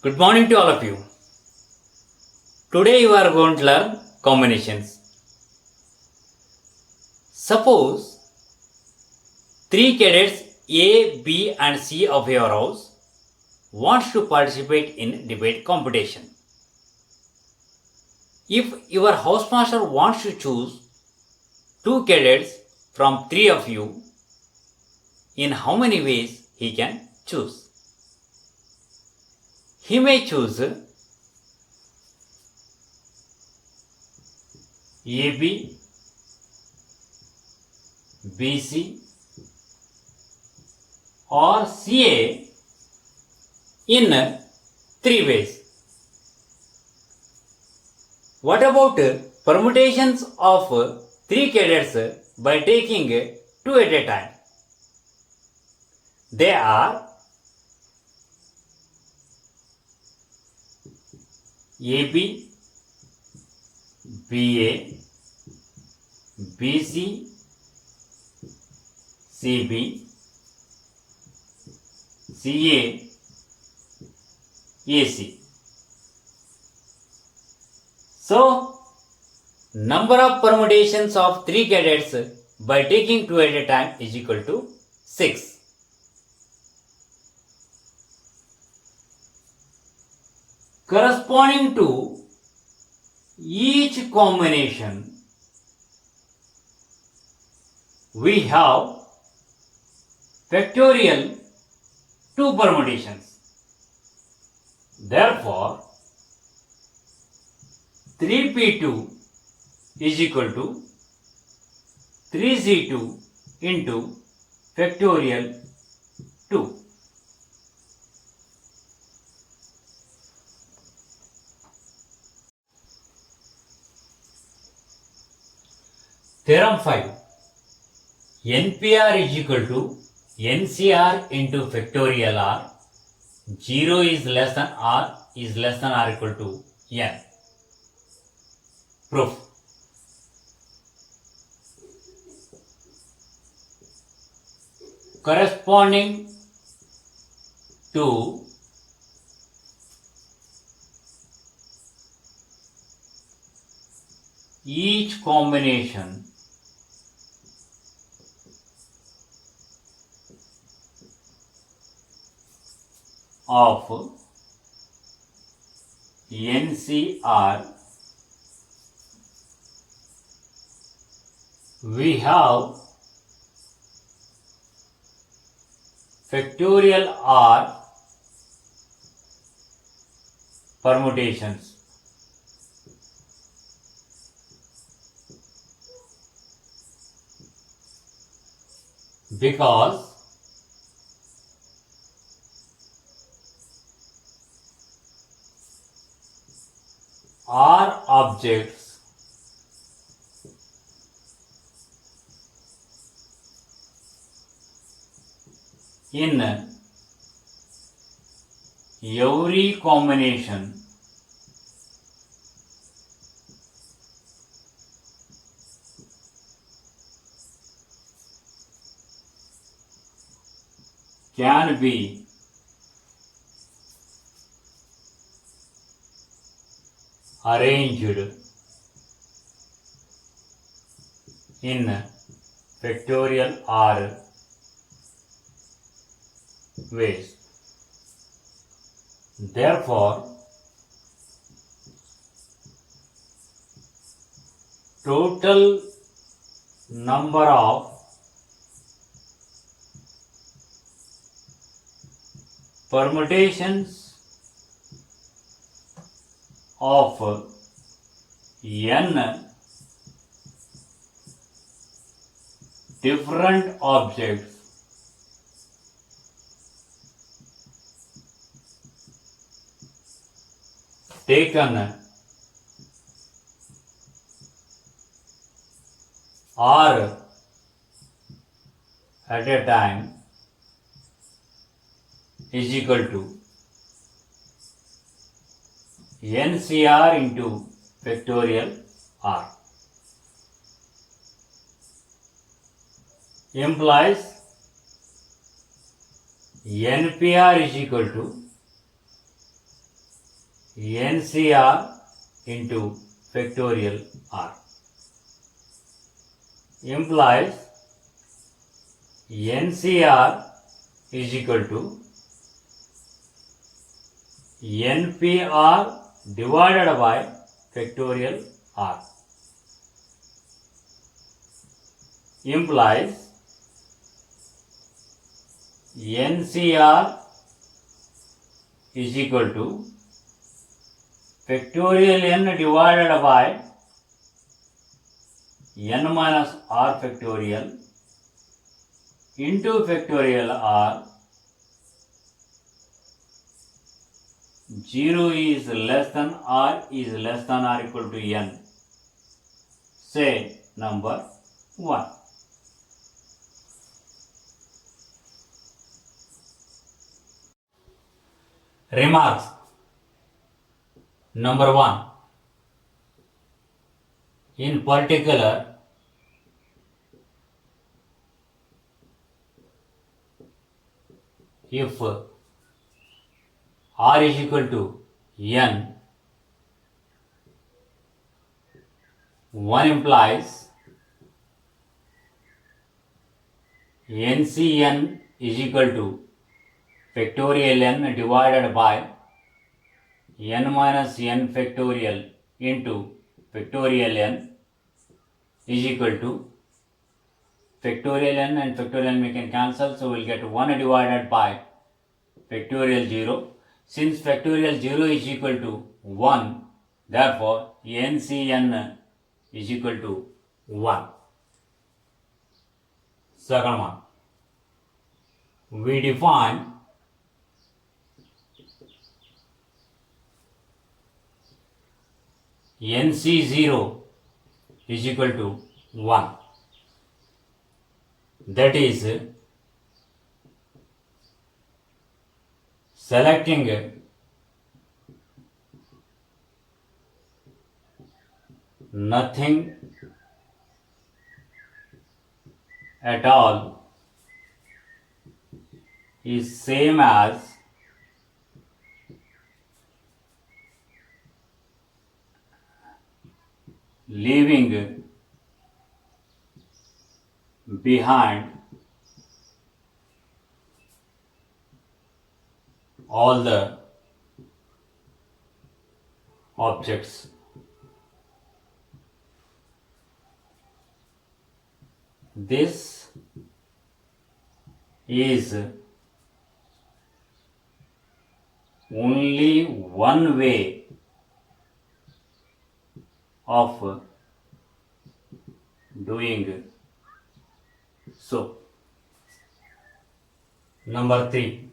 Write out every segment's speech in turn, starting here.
Good morning to all of you. Today you are going to learn combinations. Suppose three cadets A, B and C of your house wants to participate in debate competition. If your housemaster wants to choose two cadets from three of you, in how many ways he can choose? He may choose AB, BC or CA in three ways. What about permutations of three cadets by taking two at a time? They are AB, BA, BC, CB, CA, AC. So, number of permutations of three cadets by taking two at a time is equal to 6. Corresponding to each combination, we have factorial 2 permutations. Therefore, 3p2 is equal to 3c2 into factorial 2. Theorem 5. NPR is equal to NCR into factorial R. 0 is less than R is less than or equal to N. Proof. Corresponding to each combination, of NCR, we have factorial R permutations. Because R objects in every combination can be arranged in factorial R ways. Therefore, total number of permutations of n different objects taken R at a time is equal to NCR into factorial R. Implies NPR is equal to NCR into factorial R implies NCR is equal to NPR divided by factorial R implies NCR is equal to factorial n divided by n minus r factorial into factorial r. 0 is less than r is less than or equal to n. Say number 1. Remarks. Number 1. In particular, if r is equal to n, 1 implies NCN is equal to factorial n divided by n minus n factorial into factorial n is equal to factorial n and factorial n we can cancel, so we'll get 1 divided by factorial 0. Since factorial 0 is equal to 1, therefore NCN is equal to 1. Second one, we define NC0 is equal to 1. That is, selecting nothing at all is same as leaving behind all the objects. This is only one way of doing so. Number 3,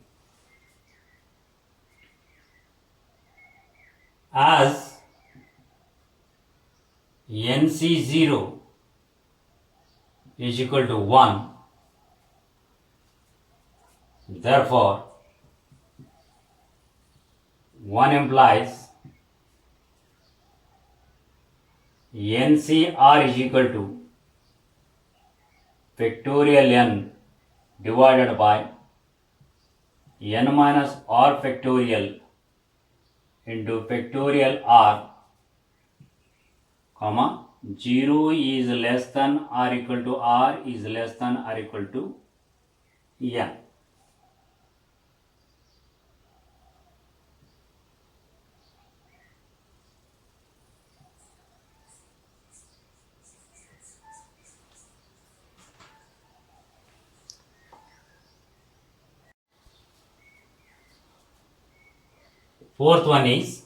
as NC0 is equal to 1, therefore 1 implies NCR is equal to factorial n divided by n minus r factorial into factorial r, comma 0 is less than or equal to r is less than or equal to n. Fourth one is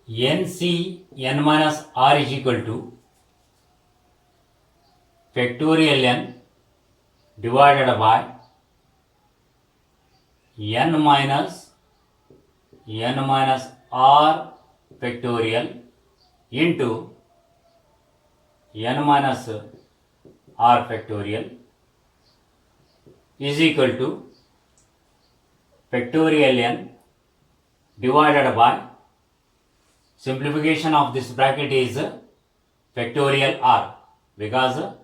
NC n minus r is equal to factorial n divided by n minus r factorial into n minus r factorial is equal to factorial n divided by, simplification of this bracket is factorial r, because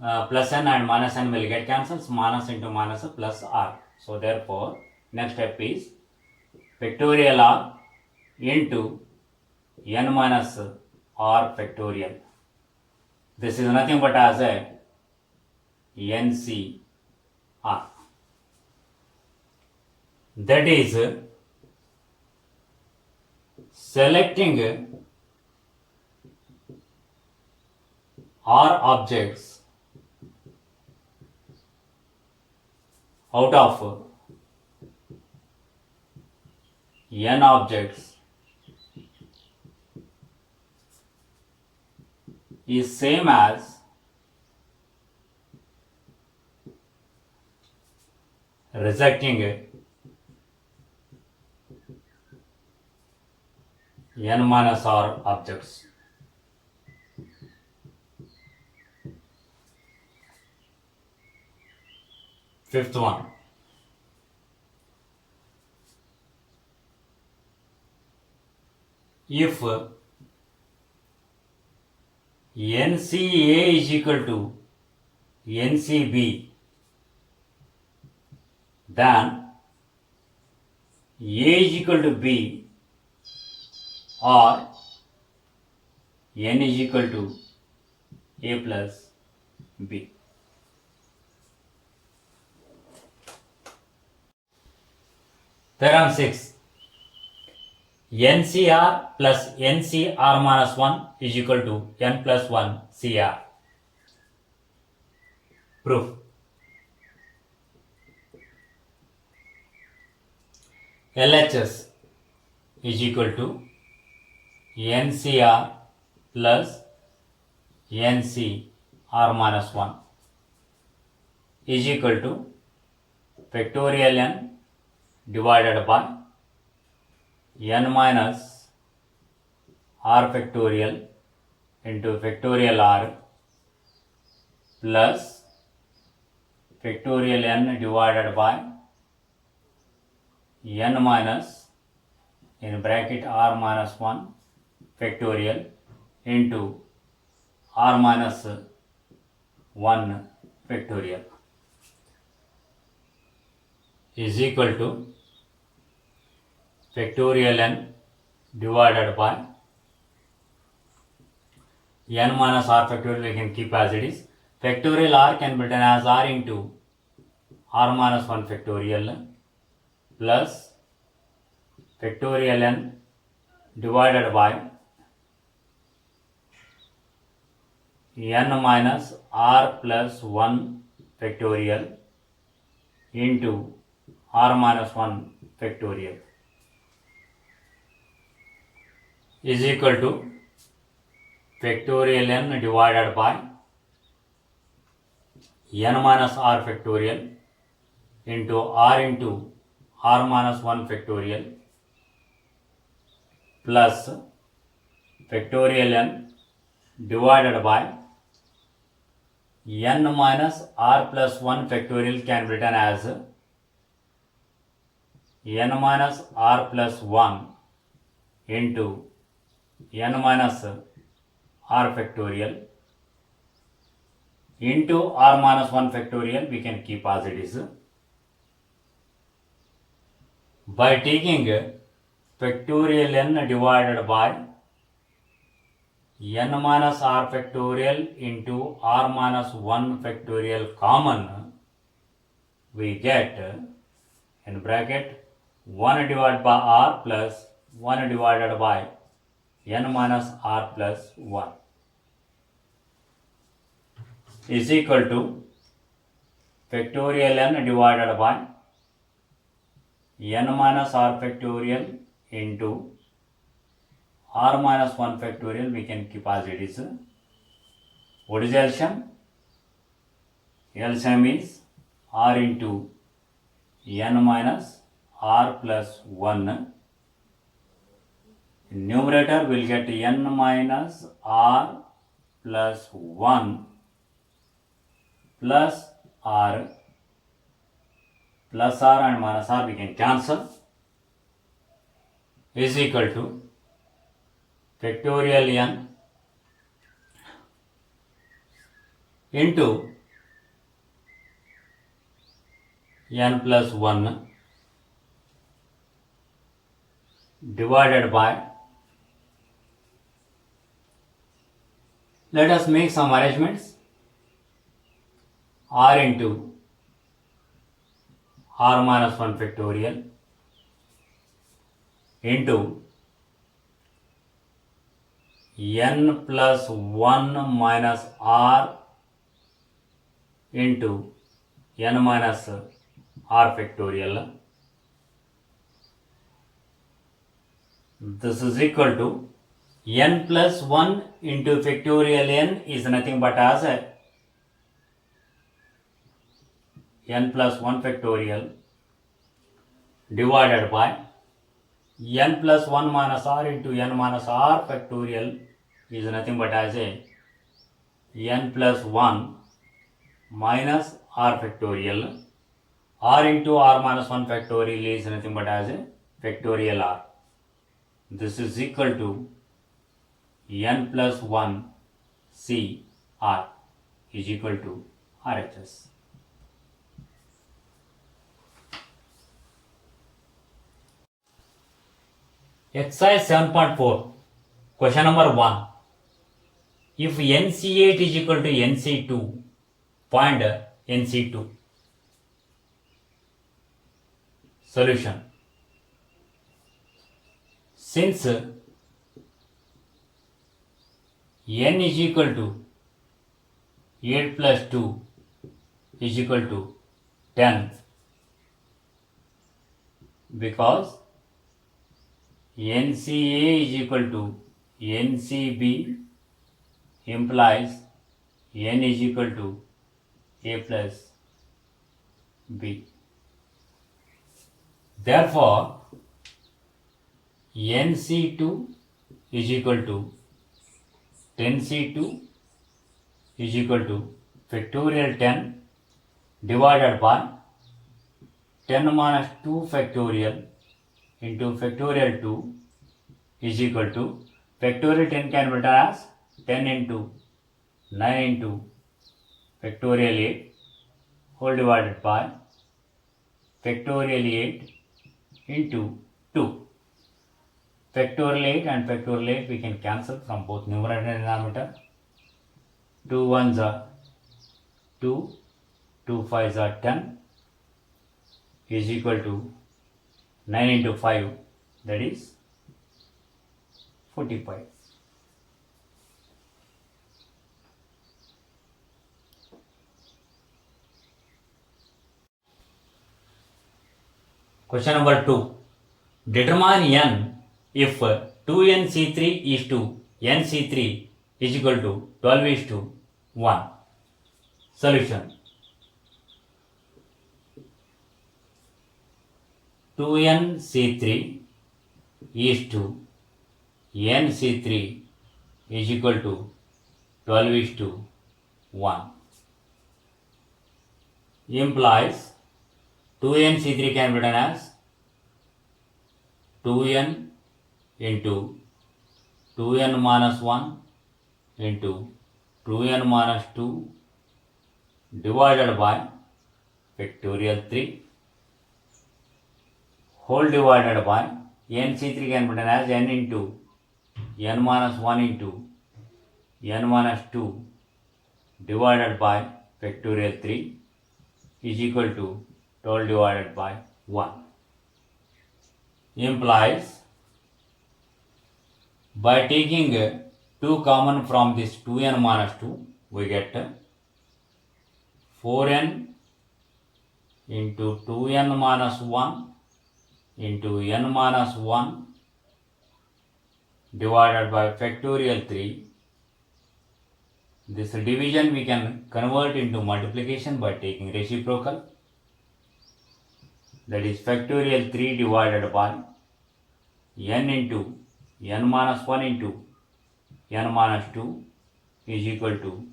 plus n and minus n will get cancelled, minus into minus plus r. So therefore next step is factorial r into n minus r factorial. This is nothing but as a NCR. That is selecting R objects out of n objects is same as rejecting n minus r objects. Fifth one. If NCA is equal to NCB, then A is equal to B or N is equal to A plus B. Theorem 6. NCR plus NCR minus 1 is equal to N plus 1 CR. Proof. LHS is equal to NCR plus NCR minus 1 is equal to factorial n divided by n minus r factorial into factorial r plus factorial n divided by n minus in bracket r minus 1 factorial into r minus 1 factorial is equal to factorial n divided by n minus r factorial. We can keep as it is. Factorial r can be written as r into r minus 1 factorial plus factorial n divided by n minus r plus 1 factorial into r minus 1 factorial is equal to factorial n divided by n minus r factorial into r minus 1 factorial plus factorial n divided by n minus r plus 1 factorial can be written as n minus r plus 1 into n minus r factorial into r minus 1 factorial. We can keep as it is. By taking factorial n divided by n minus r factorial into r minus 1 factorial common, we get in bracket 1 divided by r plus 1 divided by n minus r plus 1 is equal to factorial n divided by n minus r factorial into r minus 1 factorial. We can keep as it is. What is LCM? LCM is r into n minus r plus 1. In numerator we will get n minus r plus 1 plus r and minus r we can cancel is equal to factorial n into n plus 1 divided by, let us make some arrangements, r into r minus 1 factorial into n plus 1 minus r into n minus r factorial. This is equal to n plus 1 into factorial n is nothing but as n plus 1 factorial divided by n plus 1 minus r into n minus r factorial is nothing but as n plus 1 minus r factorial. R into r minus 1 factorial is nothing but as factorial r. This is equal to n plus 1 c r is equal to RHS. Exercise 7.4, question number 1. If NC8 is equal to NC2, find NC2. Solution. Since n is equal to 8 plus 2 is equal to 10, because NCA is equal to NCB implies n is equal to a plus b. Therefore, NC2 is equal to 10C2 is equal to factorial 10 divided by 10 minus 2 factorial into factorial 2 is equal to factorial 10 can be written as 10 into 9 into factorial 8 whole divided by factorial 8 into 2. Factorial 8 and factorial 8 we can cancel from both numerator and denominator. 2 ones are 2, 2 5s are 10 is equal to 9 into 5, that is 45. Question number 2. Determine n if 2nC3 is to nC3 is equal to 12 is to 1. Solution. 2nC3 is to nC3 is equal to 12 is to 1 implies 2nC3 can be written as 2n into 2n minus 1 into 2n minus 2 divided by factorial 3 whole divided by nC3 can be written as n into n minus 1 into n minus 2 divided by factorial 3 is equal to 12 divided by 1 implies by taking 2 common from this 2n minus 2 we get 4n into 2n minus 1 into n minus 1 divided by factorial 3. This division we can convert into multiplication by taking reciprocal, that is factorial 3 divided by n into n minus 1 into n minus 2 is equal to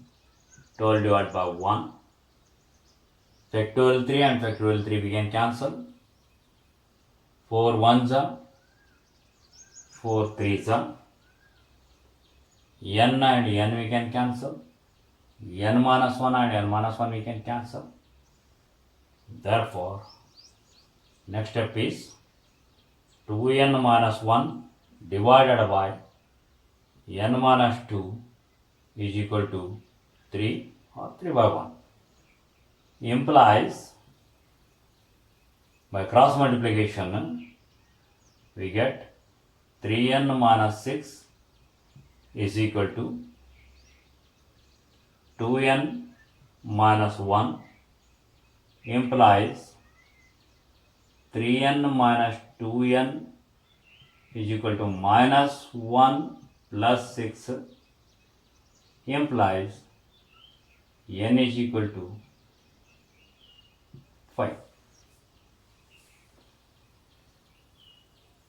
12 divided by 1. Factorial 3 and factorial 3 we can cancel. 4 1s are 4 3s are n and n we can cancel. N minus 1 and n minus 1 we can cancel. Therefore, next step is 2n minus 1 divided by n minus 2 is equal to 3 or 3 by 1 implies by cross multiplication we get 3n minus 6 is equal to 2n minus 1 implies 3n minus 2n is equal to minus 1 plus 6 implies n is equal to 5.